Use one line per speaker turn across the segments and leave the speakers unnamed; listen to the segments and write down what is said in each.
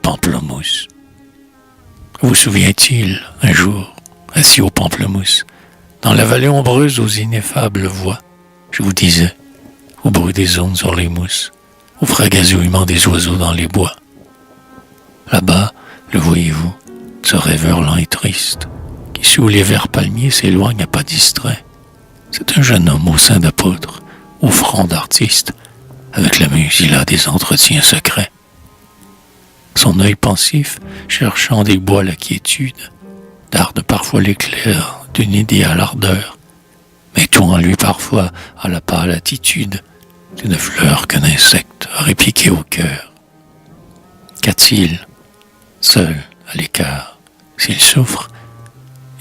pamplemousse. Vous souvient-il, un jour, assis au pamplemousse, dans la vallée ombreuse aux ineffables voix, je vous disais, au bruit des ondes sur les mousses, au frais gazouillement des oiseaux dans les bois. Là-bas, le voyez-vous, ce rêveur lent et triste, qui sous les verts palmiers s'éloigne à pas distrait. C'est un jeune homme au sein d'apôtre, au front d'artiste, avec la muse il a des entretiens secrets. Son œil pensif, cherchant des bois la quiétude, darde parfois l'éclair d'une idéale ardeur, mais tout en lui parfois à la pâle attitude d'une fleur qu'un insecte aurait piqué au cœur. Qu'a-t-il, seul, à l'écart, s'il souffre,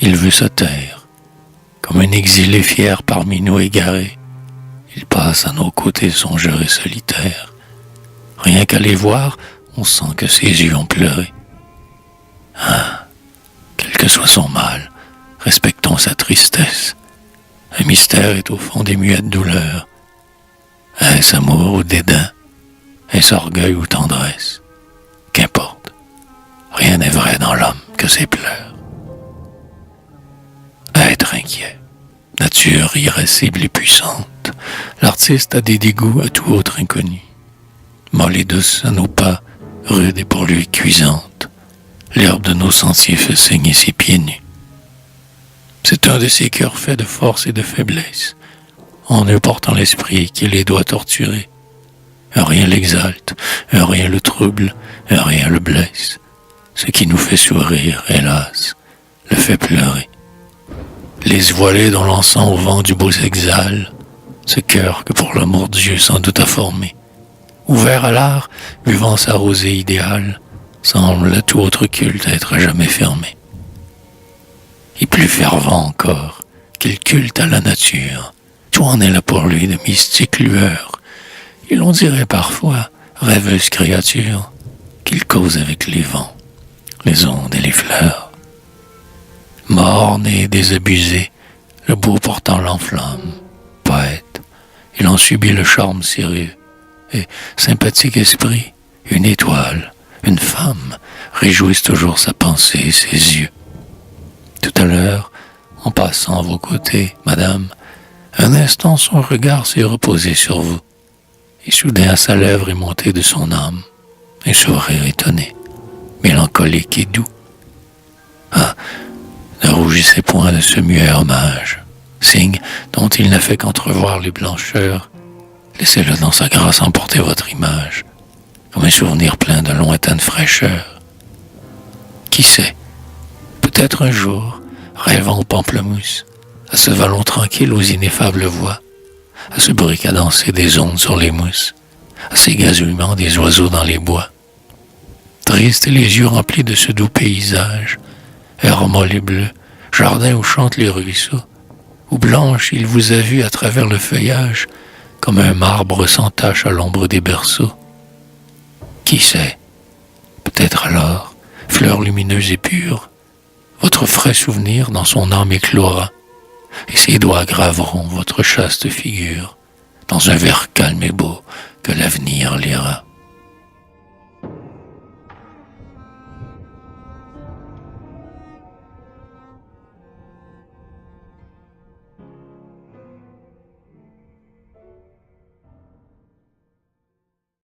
il veut se taire, comme un exilé fier parmi nous égarés, il passe à nos côtés songeur et solitaire. Rien qu'à les voir, on sent que ses yeux ont pleuré. Ah, quel que soit son mal, respectons sa tristesse. Un mystère est au fond des muettes douleurs. Est-ce amour ou dédain? Est-ce orgueil ou tendresse? Qu'importe, rien n'est vrai dans l'homme que ses pleurs. Être inquiet, nature irascible et puissante, l'artiste a des dégoûts à tout autre inconnu. Molle et douce à nos pas, rude et pour lui cuisante, l'herbe de nos sentiers fait saigner ses pieds nus. C'est un de ces cœurs faits de force et de faiblesse, en eux portant l'esprit qui les doit torturer. Un rien l'exalte, un rien le trouble, un rien le blesse. Ce qui nous fait sourire, hélas, le fait pleurer. Les voilés dont l'encens au vent du beau s'exhale, ce cœur que pour l'amour Dieu sans doute a formé, ouvert à l'art, buvant sa rosée idéale, semble à tout autre culte être à jamais fermé. Et plus fervent encore qu'il culte à la nature, tout en est là pour lui de mystique lueur, et l'on dirait parfois, rêveuse créature, qu'il cause avec les vents, les ondes et les fleurs. Morne et désabusé, le beau pourtant l'enflamme, poète, il en subit le charme sérieux, et sympathique esprit, une étoile, une femme, réjouissent toujours sa pensée et ses yeux. Tout à l'heure, en passant à vos côtés, madame, un instant son regard s'est reposé sur vous, et soudain à sa lèvre est monté de son âme un sourire étonné, mélancolique et doux. Ah, ne rougissez point de ce muet hommage, signe dont il n'a fait qu'entrevoir les blancheurs. Laissez-le dans sa grâce emporter votre image, comme un souvenir plein de lointaine fraîcheur. Qui sait, peut-être un jour, rêvant au pamplemousse, à ce vallon tranquille aux ineffables voix, à ce bruit cadencé des ondes sur les mousses, à ces gazouillements des oiseaux dans les bois. Triste et les yeux remplis de ce doux paysage, air molle et bleu, jardin où chantent les ruisseaux, où blanche il vous a vu à travers le feuillage, comme un marbre sans tache à l'ombre des berceaux. Qui sait, peut-être alors, fleur lumineuse et pure, votre frais souvenir dans son âme éclora, et ses doigts graveront votre chaste figure dans un vers calme et beau que l'avenir lira.